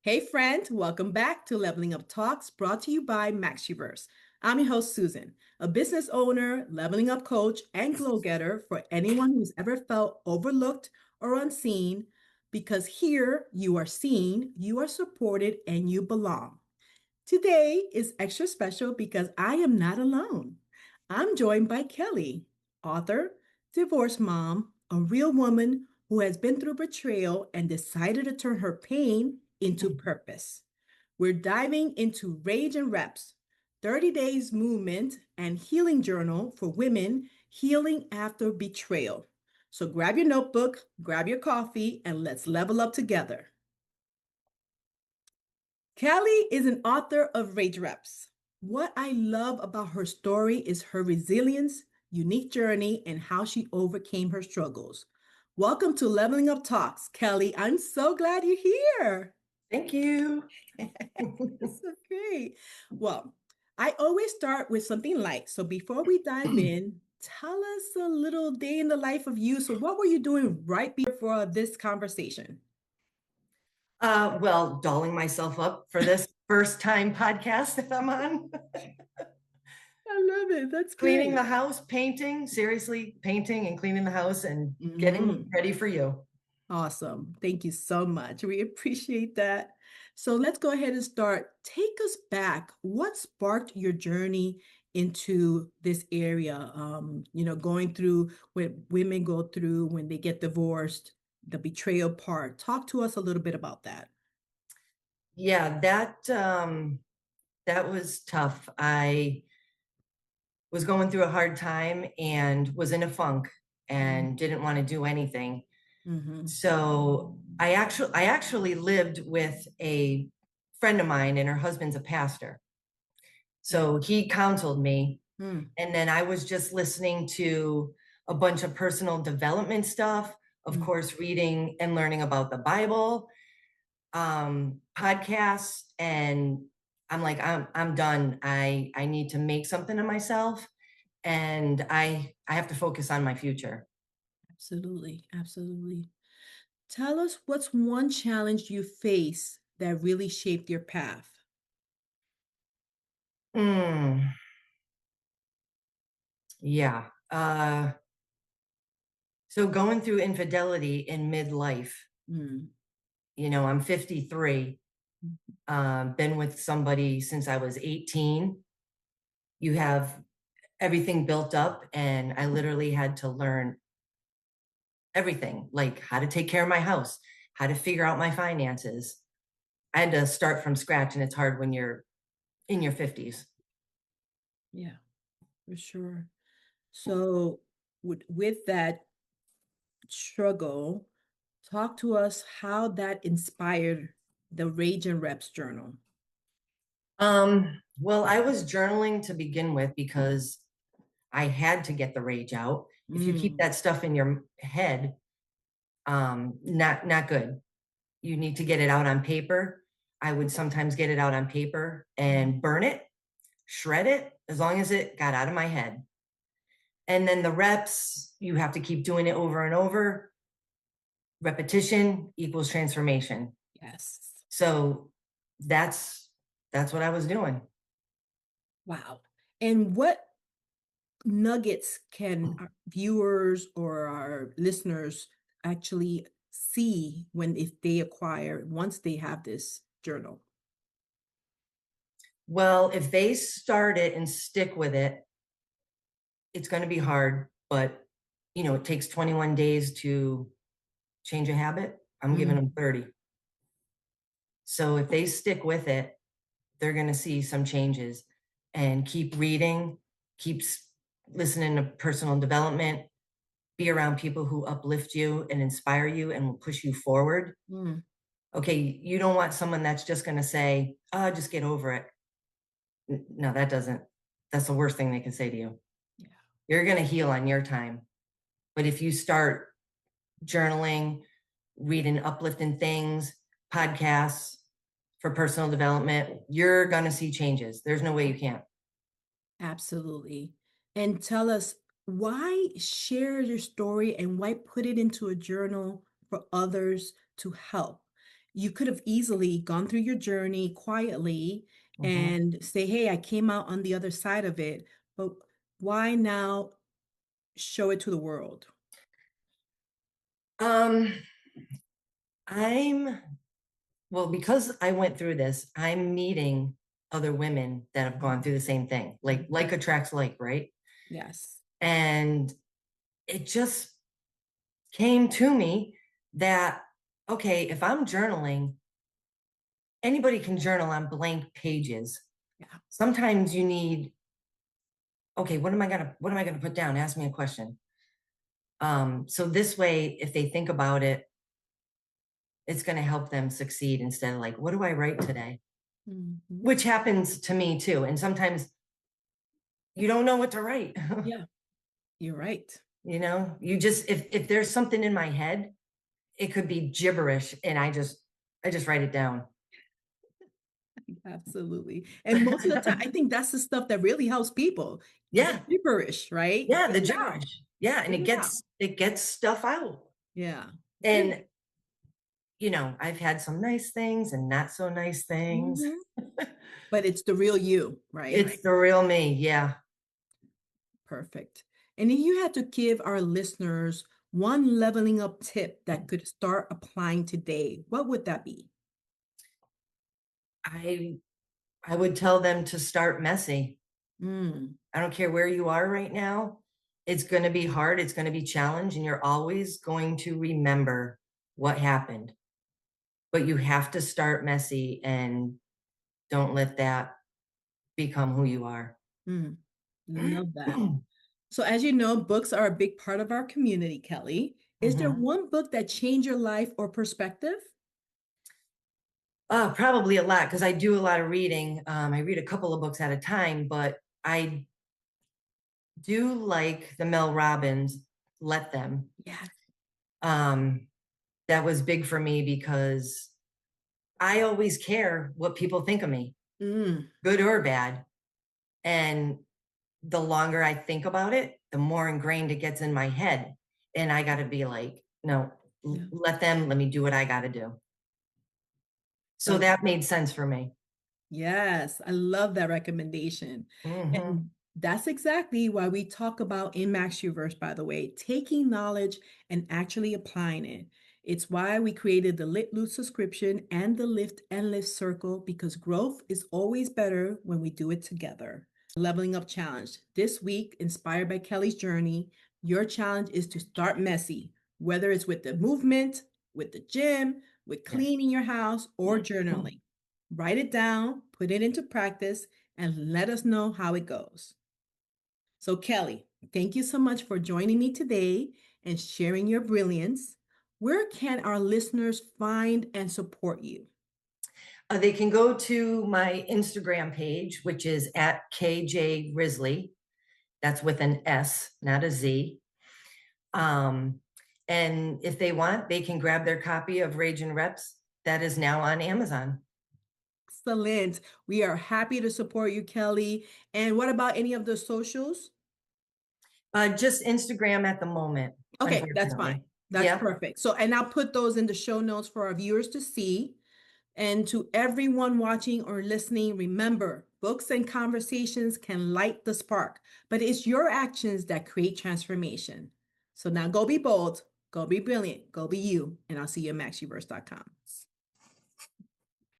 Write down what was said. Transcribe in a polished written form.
Hey, friend, welcome back to Leveling Up Talks brought to you by MaxUverse. I'm your host, Susan, a business owner, leveling up coach, and glow getter for anyone who's ever felt overlooked or unseen. Because here you are seen, you are supported, and you belong. Today is extra special because I am not alone. I'm joined by Kellie, author, divorced mom, a real woman who has been through betrayal and decided to turn her pain into purpose. We're diving into Rage and Reps, 30 Days Movement and Healing Journal for Women Healing After Betrayal. So grab your notebook, grab your coffee, and let's level up together. Kellie is an author of Rage Reps. What I love about her story is her resilience, unique journey, and how she overcame her struggles. Welcome to Leveling Up Talks, Kellie. I'm so glad you're here. Thank you. That's so great. Well, I always start with something light. So before we dive in, tell us a little day in the life of you. So, what were you doing right before this conversation? Well, dolling myself up for this first time podcast that I'm on. I love it. That's Cleaning the great. house, painting, seriously, painting and cleaning the house and getting Mhm. ready for you. Awesome. Thank you so much. We appreciate that. So let's go ahead and start. Take us back. What sparked your journey into this area? Going through what women go through when they get divorced, the betrayal part. Talk to us a little bit about that. Yeah, that was tough. I was going through a hard time and was in a funk and didn't want to do anything. Mm-hmm. So I actually lived with a friend of mine and her husband's a pastor. So he counseled me. Mm-hmm. And then I was just listening to a bunch of personal development stuff, of course, reading and learning about the Bible, podcasts, and I'm like, I'm done. I need to make something of myself, and I have to focus on my future. Absolutely. Absolutely. Tell us what's one challenge you face that really shaped your path. Mm, yeah. So going through infidelity in midlife, Mm. I'm 53, been with somebody since I was 18. You have everything built up, and I literally had to learn everything, like how to take care of my house, how to figure out my finances. I had to start from scratch, and it's hard when you're in your 50s. Yeah, for sure. So, with that struggle, talk to us how that inspired the Rage and Reps journal. Well, I was journaling to begin with because I had to get the rage out. If you keep Mm, that stuff in your head, not good. You need to get it out on paper. I would sometimes get it out on paper and burn it, shred it, as long as it got out of my head. And then the reps, you have to keep doing it over and over. Repetition equals transformation. yes. So that's that's what I was doing. Wow. And what nuggets can our viewers or our listeners actually see when if they acquire once they have this journal? Well, if they start it and stick with it, it's going to be hard, but it takes 21 days to change a habit. I'm giving Mm, them 30. So if they stick with it, they're going to see some changes, and keep reading, listening to personal development, be around people who uplift you and inspire you and will push you forward. mm, Okay, you don't want someone that's just going to say, "Oh, just get over it." No, that's the worst thing they can say to you. yeah. You're going to heal on your time. But if you start journaling, reading uplifting things, podcasts for personal development, you're going to see changes. There's no way you can't. Absolutely. And tell us why share your story and why put it into a journal for others to help. You could have easily gone through your journey quietly Mhm. and say, hey, I came out on the other side of it. But why now show it to the world? Um, I'm well, because I went through this, I'm meeting other women that have gone through the same thing. Like attracts like, right? Yes. And it just came to me that, okay, if I'm journaling, anybody can journal on blank pages. Yeah. Sometimes you need, okay, what am I gonna put down? Ask me a question. So this way, if they think about it, it's going to help them succeed instead of like, what do I write today? Mhm. Which happens to me too. And sometimes you don't know what to write. Yeah, you're right. You just if there's something in my head, it could be gibberish and I just write it down. Absolutely. And most of the time, I think that's the stuff that really helps people. The Yeah. gibberish, right? Yeah, Get the it out. gibberish. Yeah, and Get it it out. gets stuff out. Yeah. Good. And I've had some nice things and not so nice things. Mhm. But it's the real you, right? It's the real me. Yeah. Perfect. And if you had to give our listeners one leveling up tip that could start applying today, what would that be? I I would tell them to start messy. Mm, I don't care where you are right now. It's going to be hard. It's going to be challenged, and you're always going to remember what happened. But you have to start messy and don't let that become who you are. mm. Love that. So, as you know, books are a big part of our community, Kelly. Is there Mhm. one book that changed your life or perspective? Probably a lot because I do a lot of reading. I read a couple of books at a time, but I do like the Mel Robbins, Let Them. Yes. Um, that was big for me because I always care what people think of me, Mm, good or bad. And the longer I think about it, the more ingrained it gets in my head. And I got to be like, no, yeah. let me do what I got to do. So So that made sense for me. yes, I love that recommendation. Hmm. And that's exactly why we talk about in MaxUverse, by the way, taking knowledge and actually applying it. It's why we created the Lit Loot subscription and the Lift and Lift Circle because growth is always better when we do it together. Leveling Up Challenge. This week, inspired by Kelly's journey, your challenge is to start messy, whether it's with the movement, with the gym, with Yeah. cleaning your house, or journaling. Write it down, put it into practice, and let us know how it goes. So, Kelly, thank you so much for joining me today and sharing your brilliance. Where can our listeners find and support you? They can go to my Instagram page, which is at KJ Risley. That's with an S, not a Z. Um, and if they want, they can grab their copy of Rage and Reps that is now on Amazon. Excellent. We are happy to support you, Kelly. And what about any of the socials? Just Instagram at the moment, Okay, that's fine. unfortunately. That's Yeah. perfect. So, and I'll put those in the show notes for our viewers to see. And to everyone watching or listening, remember, books and conversations can light the spark, but it's your actions that create transformation. So now go be bold, go be brilliant, go be you, and I'll see you at maxuverse.com.